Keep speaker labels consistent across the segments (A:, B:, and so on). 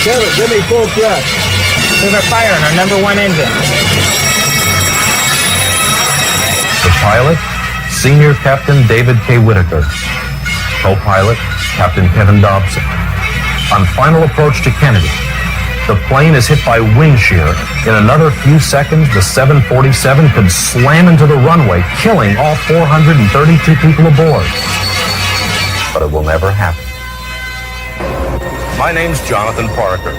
A: Give me full thrust.
B: There's our fire on our number one engine.
C: The pilot, Senior Captain David K. Whitaker. Co-pilot, Captain Kevin Dobson. On final approach to Kennedy, the plane is hit by wind shear. In another few seconds, the 747 could slam into the runway, killing all 432 people aboard. But it will never happen. My name's Jonathan Parker.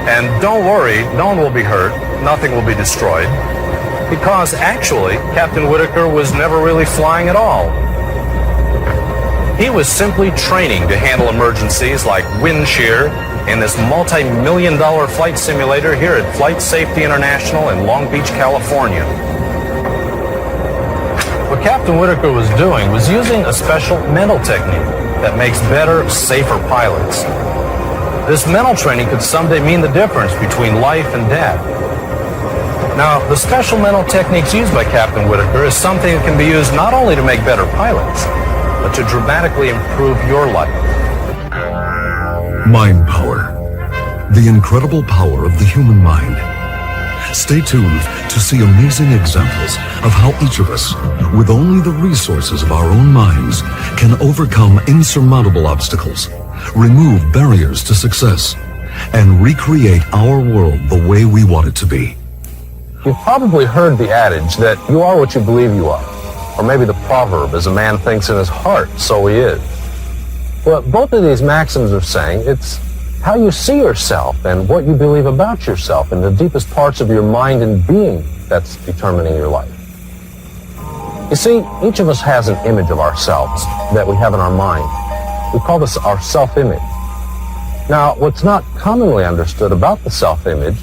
C: And don't worry, no one will be hurt, nothing will be destroyed, because actually, Captain Whitaker was never really flying at all. He was simply training to handle emergencies like wind shear in this multi-million-dollar flight simulator here at Flight Safety International in Long Beach, California. What Captain Whitaker was doing was using a special mental technique that makes better, safer pilots. This mental training could someday mean the difference between life and death. Now, the special mental techniques used by Captain Whitaker is something that can be used not only to make better pilots, but to dramatically improve your life.
D: Mind power. The incredible power of the human mind. Stay tuned to see amazing examples of how each of us, with only the resources of our own minds, can overcome insurmountable obstacles, remove barriers to success, and recreate our world the way we want it to be.
C: You've probably heard the adage that you are what you believe you are. Or maybe the proverb, as a man thinks in his heart, so he is. What both of these maxims are saying, it's how you see yourself and what you believe about yourself in the deepest parts of your mind and being that's determining your life. You see, each of us has an image of ourselves that we have in our mind. We call this our self-image. Now, what's not commonly understood about the self-image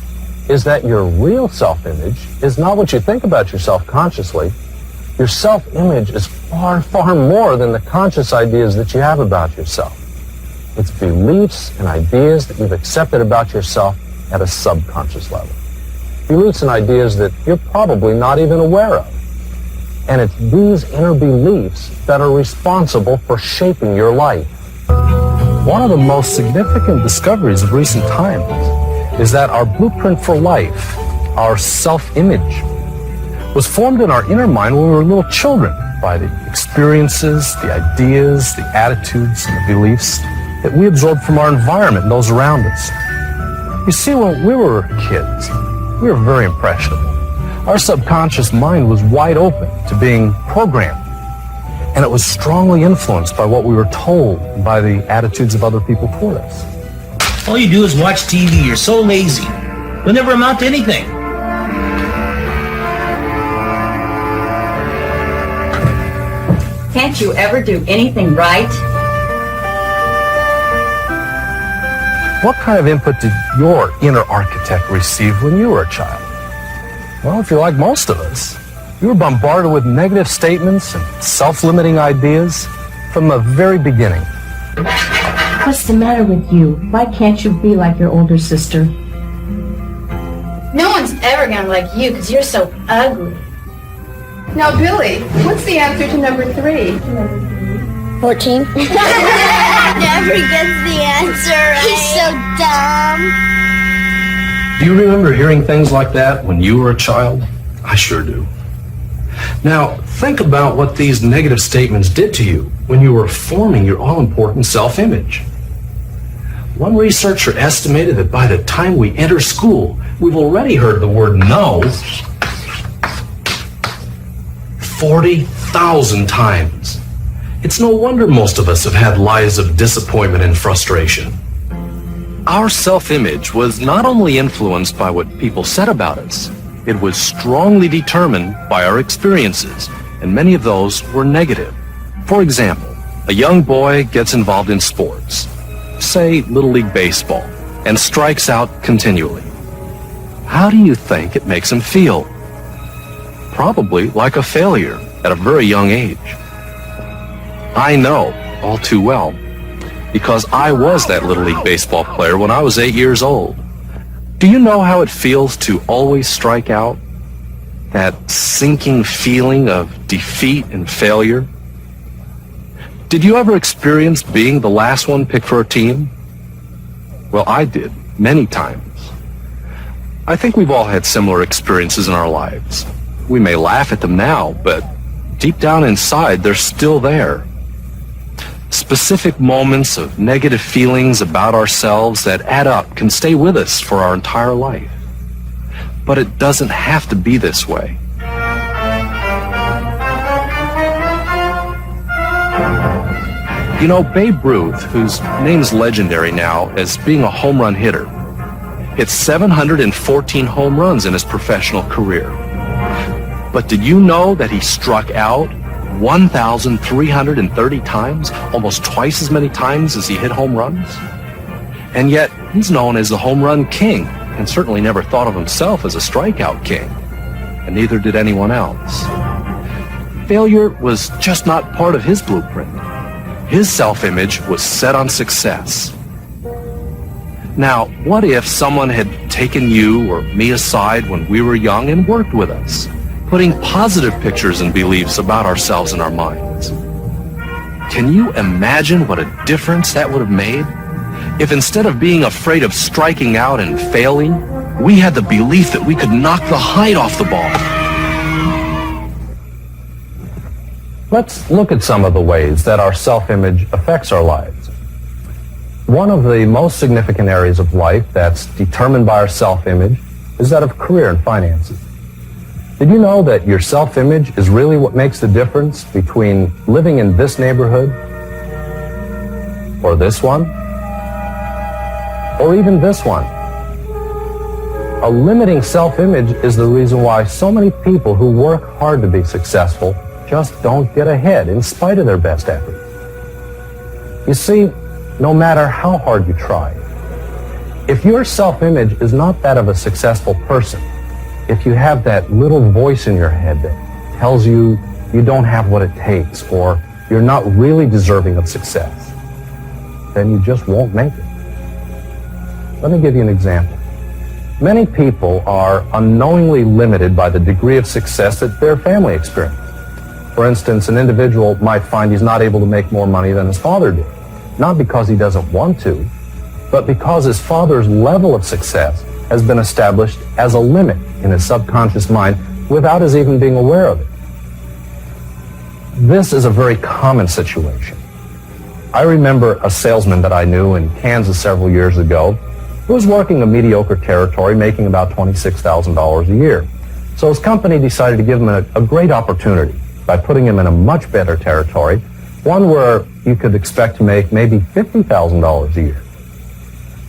C: is that your real self-image is not what you think about yourself consciously. Your self-image is far, far more than the conscious ideas that you have about yourself. It's beliefs and ideas that you've accepted about yourself at a subconscious level. Beliefs and ideas that you're probably not even aware of. And it's these inner beliefs that are responsible for shaping your life. One of the most significant discoveries of recent times is that our blueprint for life, our self-image, was formed in our inner mind when we were little children by the experiences, the ideas, the attitudes, and the beliefs that we absorbed from our environment and those around us. You see, when we were kids, we were very impressionable. Our subconscious mind was wide open to being programmed, and it was strongly influenced by what we were told and by the attitudes of other people toward us.
E: All you do is watch TV. You're so lazy. You'll never amount to anything.
F: Can't you ever do anything right?
C: What kind of input did your inner architect receive when you were a child? Well, if you're like most of us, you were bombarded with negative statements and self-limiting ideas from the very beginning.
G: What's the matter with you? Why can't you be like your older sister?
H: No one's ever gonna like you because you're so ugly.
I: Now, Billy, what's the answer to number 3?
J: 14.
H: Never gets the answer right.
J: He's so dumb.
C: Do you remember hearing things like that when you were a child? I sure do. Now, think about what these negative statements did to you when you were forming your all-important self-image. One researcher estimated that by the time we enter school, we've already heard the word no 40,000 times. It's no wonder most of us have had lives of disappointment and frustration. Our self-image was not only influenced by what people said about us, it was strongly determined by our experiences, and many of those were negative. For example, a young boy gets involved in sports, say Little League Baseball, and strikes out continually. How do you think it makes him feel? Probably like a failure at a very young age. I know all too well, because I was that Little League Baseball player when I was 8 years old. Do you know how it feels to always strike out? That sinking feeling of defeat and failure? Did you ever experience being the last one picked for a team? Well, I did. many times. I think we've all had similar experiences in our lives. We may laugh at them now, but deep down inside, they're still there. Specific moments of negative feelings about ourselves that add up can stay with us for our entire life. But it doesn't have to be this way. You know, Babe Ruth, whose name's legendary now as being a home run hitter, hit 714 home runs in his professional career. But did you know that he struck out 1,330 times, almost twice as many times as he hit home runs? And yet, he's known as the home run king, and certainly never thought of himself as a strikeout king, and neither did anyone else. Failure was just not part of his blueprint. His self-image was set on success. Now, what if someone had taken you or me aside when we were young and worked with us, putting positive pictures and beliefs about ourselves in our minds? Can you imagine what a difference that would have made? If instead of being afraid of striking out and failing, we had the belief that we could knock the hide off the ball. Let's look at some of the ways that our self-image affects our lives. One of the most significant areas of life that's determined by our self-image is that of career and finances. Did you know that your self-image is really what makes the difference between living in this neighborhood or this one or even this one? A limiting self-image is the reason why so many people who work hard to be successful just don't get ahead in spite of their best efforts. You see, no matter how hard you try, if your self-image is not that of a successful person, if you have that little voice in your head that tells you you don't have what it takes or you're not really deserving of success, then you just won't make it. Let me give you an example. Many people are unknowingly limited by the degree of success that their family experienced. For instance, an individual might find he's not able to make more money than his father did, not because he doesn't want to, but because his father's level of success has been established as a limit in his subconscious mind without his even being aware of it. This is a very common situation. I remember a salesman that I knew in Kansas several years ago who was working a mediocre territory, making about $26,000 a year. So his company decided to give him a great opportunity by putting him in a much better territory, one where you could expect to make maybe $50,000 a year.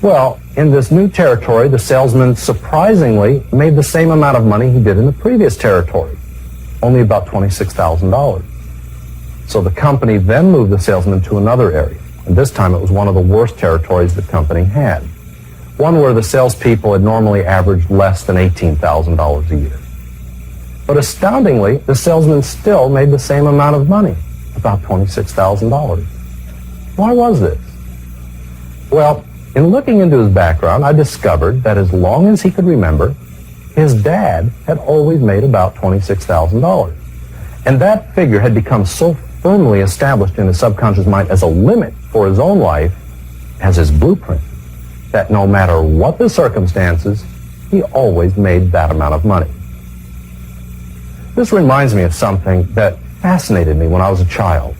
C: Well, in this new territory, the salesman surprisingly made the same amount of money he did in the previous territory, only about $26,000. So the company then moved the salesman to another area, and this time it was one of the worst territories the company had, one where the salespeople had normally averaged less than $18,000 a year. But astoundingly, the salesman still made the same amount of money, about $26,000. Why was this? Well, in looking into his background, I discovered that as long as he could remember, his dad had always made about $26,000. And that figure had become so firmly established in his subconscious mind as a limit for his own life, as his blueprint, that no matter what the circumstances, he always made that amount of money. This reminds me of something that fascinated me when I was a child.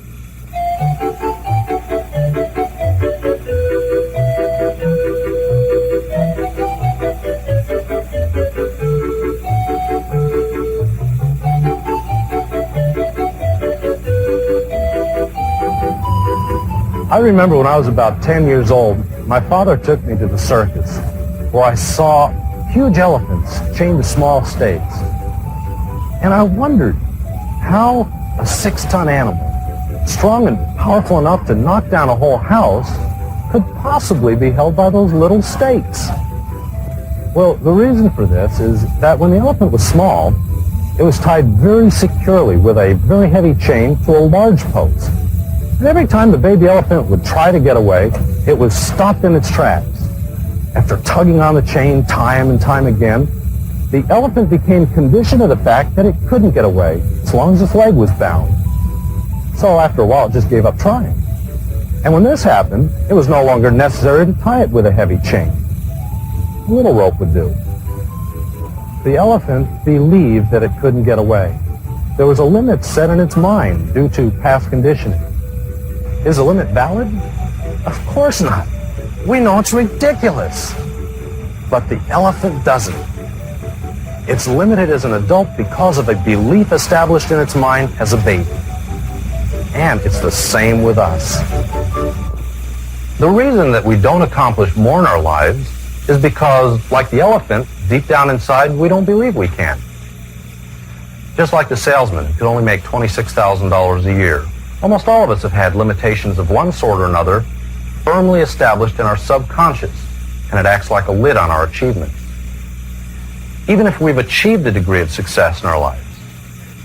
C: I remember when I was about 10 years old, my father took me to the circus, where I saw huge elephants chained to small stakes. And I wondered how a 6-ton animal, strong and powerful enough to knock down a whole house, could possibly be held by those little stakes. Well, the reason for this is that when the elephant was small, it was tied very securely with a very heavy chain to a large post. And every time the baby elephant would try to get away, it was stopped in its tracks. After tugging on the chain time and time again, the elephant became conditioned to the fact that it couldn't get away as long as its leg was bound. So after a while, it just gave up trying. And when this happened, it was no longer necessary to tie it with a heavy chain. little rope would do. The elephant believed that it couldn't get away. There was a limit set in its mind due to past conditioning. Is the limit valid? Of course not. We know it's ridiculous. But the elephant doesn't. It's limited as an adult because of a belief established in its mind as a baby. And it's the same with us. The reason that we don't accomplish more in our lives is because, like the elephant, deep down inside, we don't believe we can. Just like the salesman who could only make $26,000 a year, almost all of us have had limitations of one sort or another firmly established in our subconscious, and it acts like a lid on our achievements. Even if we've achieved a degree of success in our lives,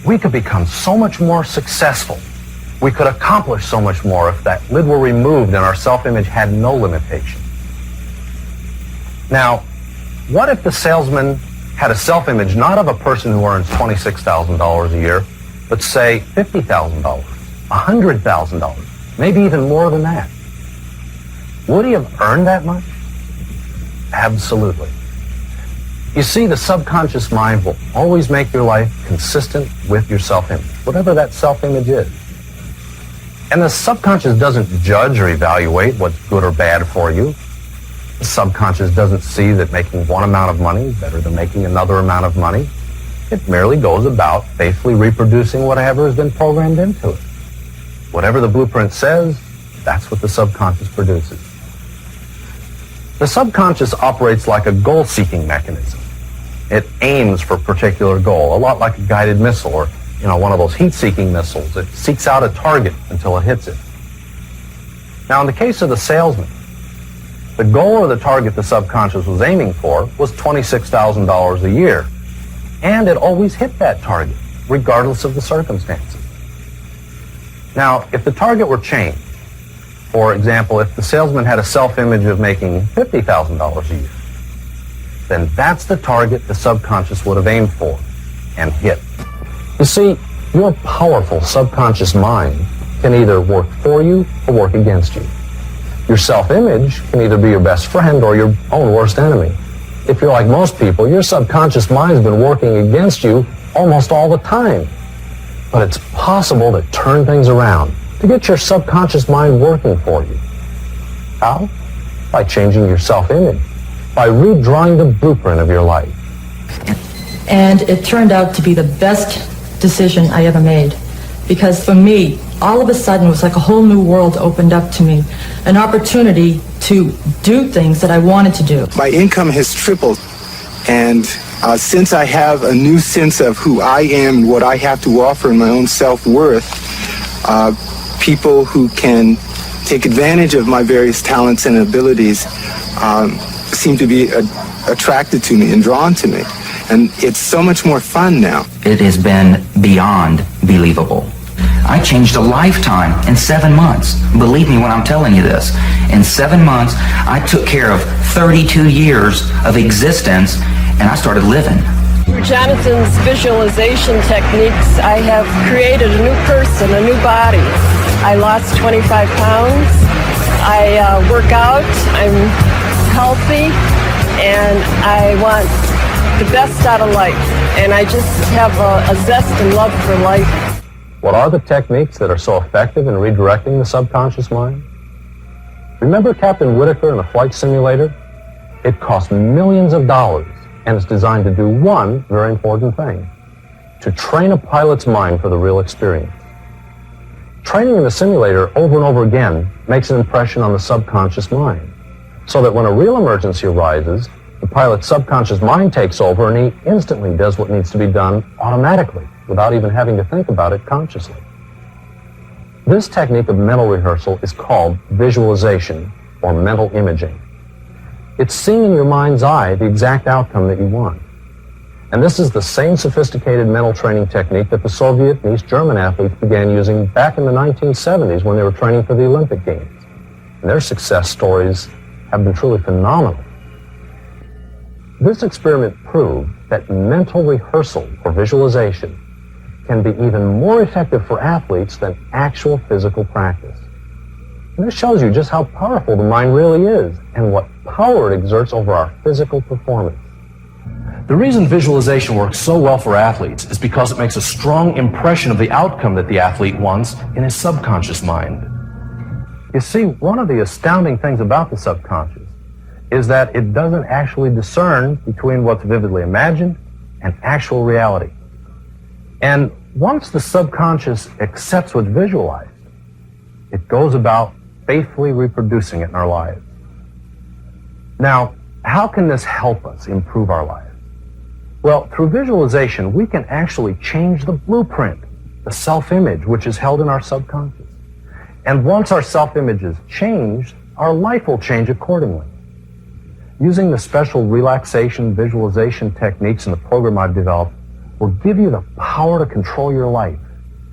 C: we could become so much more successful. We could accomplish so much more if that lid were removed and our self-image had no limitation. Now, what if the salesman had a self-image not of a person who earns $26,000 a year, but say $50,000, $100,000, maybe even more than that? Would he have earned that much? Absolutely. You see, the subconscious mind will always make your life consistent with your self-image, whatever that self-image is. And the subconscious doesn't judge or evaluate what's good or bad for you. The subconscious doesn't see that making one amount of money is better than making another amount of money. It merely goes about faithfully reproducing whatever has been programmed into it. Whatever the blueprint says, that's what the subconscious produces. The subconscious operates like a goal-seeking mechanism. It aims for a particular goal, a lot like a guided missile or, one of those heat-seeking missiles. It seeks out a target until it hits it. Now, in the case of the salesman, the goal or the target the subconscious was aiming for was $26,000 a year. And it always hit that target, regardless of the circumstances. Now, if the target were changed, for example, if the salesman had a self-image of making $50,000 a year, then that's the target the subconscious would have aimed for and hit. You see, your powerful subconscious mind can either work for you or work against you. Your self-image can either be your best friend or your own worst enemy. If you're like most people, your subconscious mind's been working against you almost all the time. But it's possible to turn things around, to get your subconscious mind working for you. How? By changing your self-image, by redrawing the blueprint of your life.
A: And it turned out to be the best decision I ever made. Because for me, all of a sudden it was like a whole new world opened up to me. An opportunity to do things that I wanted to do.
K: My income has tripled. And since I have a new sense of who I am and what I have to offer in my own self-worth, people who can take advantage of my various talents and abilities seem to be attracted to me and drawn to me. And it's so much more fun now.
L: It has been beyond believable. I changed a lifetime in 7 months. Believe me when I'm telling you this. In 7 months, I took care of 32 years of existence, and I started living.
M: Through Jonathan's visualization techniques, I have created a new person, a new body. I lost 25 pounds. I work out. I'm healthy, and I want the best out of life. And I just have a zest and love for life.
C: What are the techniques that are so effective in redirecting the subconscious mind? Remember Captain Whitaker in the flight simulator? It costs millions of dollars, and it's designed to do one very important thing: to train a pilot's mind for the real experience. Training in the simulator over and over again makes an impression on the subconscious mind, so that when a real emergency arises, the pilot's subconscious mind takes over and he instantly does what needs to be done automatically, without even having to think about it consciously. This technique of mental rehearsal is called visualization or mental imaging. It's seeing in your mind's eye the exact outcome that you want. And this is the same sophisticated mental training technique that the Soviet and East German athletes began using back in the 1970s when they were training for the Olympic Games. And their success stories have been truly phenomenal. This experiment proved that mental rehearsal or visualization can be even more effective for athletes than actual physical practice. And this shows you just how powerful the mind really is and what power it exerts over our physical performance.
N: The reason visualization works so well for athletes is because it makes a strong impression of the outcome that the athlete wants in his subconscious mind.
C: You see, one of the astounding things about the subconscious is that it doesn't actually discern between what's vividly imagined and actual reality. And once the subconscious accepts what's visualized, it goes about faithfully reproducing it in our lives. Now, how can this help us improve our lives? Well, through visualization, we can actually change the blueprint, the self-image, which is held in our subconscious. And once our self-image is changed, our life will change accordingly. Using the special relaxation visualization techniques in the program I've developed will give you the power to control your life.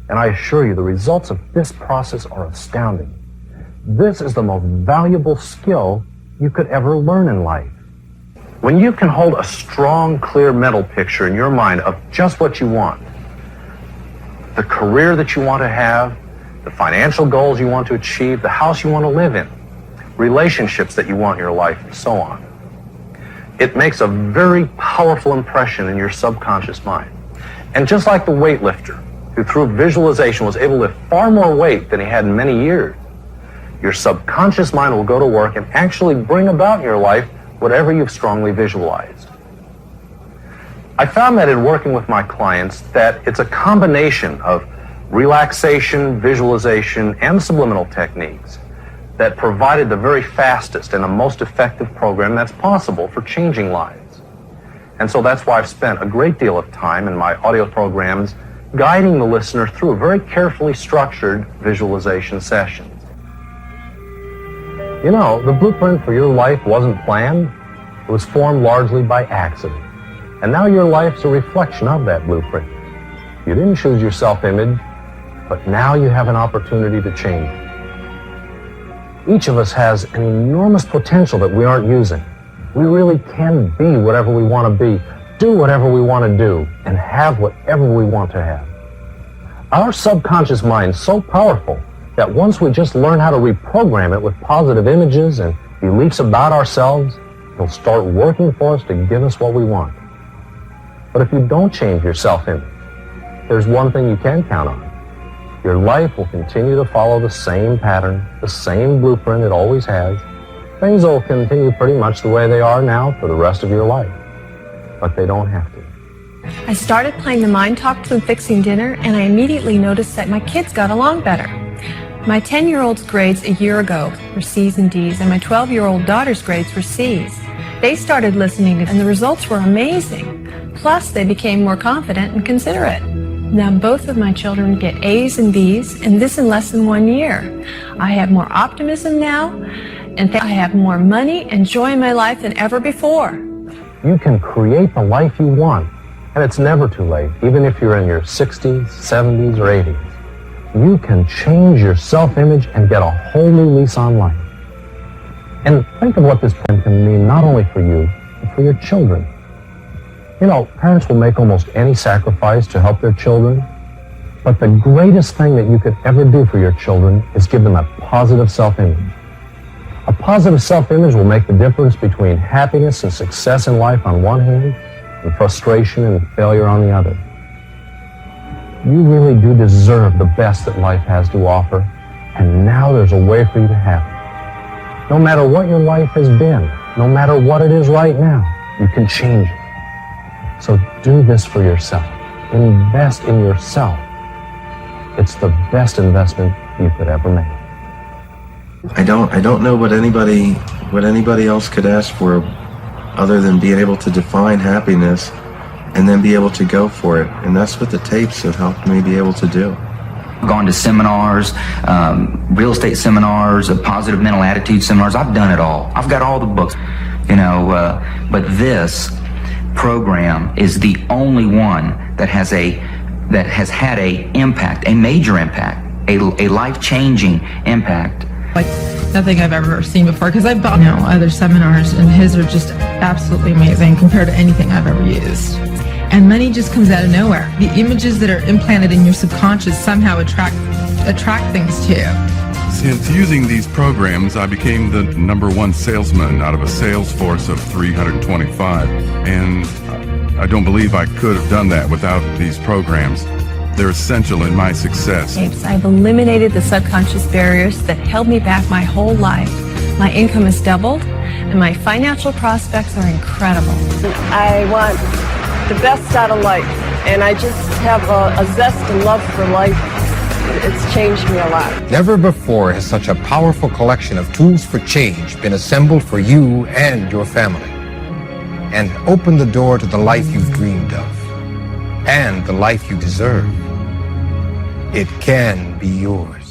C: And I assure you, the results of this process are astounding. This is the most valuable skill you could ever learn in life. When you can hold a strong, clear mental picture in your mind of just what you want, the career that you want to have, the financial goals you want to achieve, the house you want to live in, relationships that you want in your life, and so on, it makes a very powerful impression in your subconscious mind. And just like the weightlifter, who through visualization was able to lift far more weight than he had in many years, your subconscious mind will go to work and actually bring about in your life whatever you've strongly visualized. I found that in working with my clients that it's a combination of relaxation, visualization, and subliminal techniques that provided the very fastest and the most effective program that's possible for changing lives. And so that's why I've spent a great deal of time in my audio programs guiding the listener through a very carefully structured visualization session. You know, the blueprint for your life wasn't planned. It was formed largely by accident. And now your life's a reflection of that blueprint. You didn't choose your self-image, but now you have an opportunity to change it. Each of us has an enormous potential that we aren't using. We really can be whatever we want to be, do whatever we want to do, and have whatever we want to have. Our subconscious mind is so powerful that once we just learn how to reprogram it with positive images and beliefs about ourselves, it'll start working for us to give us what we want. But if you don't change your self-image, there's one thing you can count on. Your life will continue to follow the same pattern, the same blueprint it always has. Things will continue pretty much the way they are now for the rest of your life. But they don't have to.
O: I started playing the mind talks and fixing dinner, and I immediately noticed that my kids got along better. My 10-year-old's grades a year ago were C's and D's, and my 12-year-old daughter's grades were C's. They started listening, and the results were amazing. Plus, they became more confident and considerate. Now both of my children get A's and B's, and this in less than 1 year. I have more optimism now, and I have more money and joy in my life than ever before.
C: You can create the life you want, and it's never too late, even if you're in your 60s, 70s, or 80s. You can change your self-image and get a whole new lease on life. And think of what this plan can mean not only for you, but for your children. You know, parents will make almost any sacrifice to help their children, but the greatest thing that you could ever do for your children is give them a positive self-image. A positive self-image will make the difference between happiness and success in life on one hand, and frustration and failure on the other. You really do deserve the best that life has to offer, and now there's a way for you to have it. No matter what your life has been, no matter what it is right now, you can change it. So do this for yourself. Invest in yourself. It's the best investment you could ever make.
P: I don't know what anybody else could ask for other than being able to define happiness and then be able to go for it. And that's what the tapes have helped me be able to do.
L: I've gone to seminars, real estate seminars, positive mental attitude seminars. I've done it all. I've got all the books, you know, but this program is the only one that has had a impact, a major impact, a life-changing impact.
Q: Like nothing I've ever seen before, because I've bought other seminars, and his are just absolutely amazing compared to anything I've ever used. And money just comes out of nowhere. The images that are implanted in your subconscious somehow attract things to you.
R: Since using these programs, I became the #1 salesman out of a sales force of 325, and I don't believe I could have done that without these programs. They're essential in my success.
O: I've eliminated the subconscious barriers that held me back my whole life. My income has doubled, and my financial prospects are incredible.
M: I want the best out of life, and I just have a zest and love for life. It's changed me a lot.
S: Never before has such a powerful collection of tools for change been assembled for you and your family, and opened the door to the life you've dreamed of, and the life you deserve. It can be yours.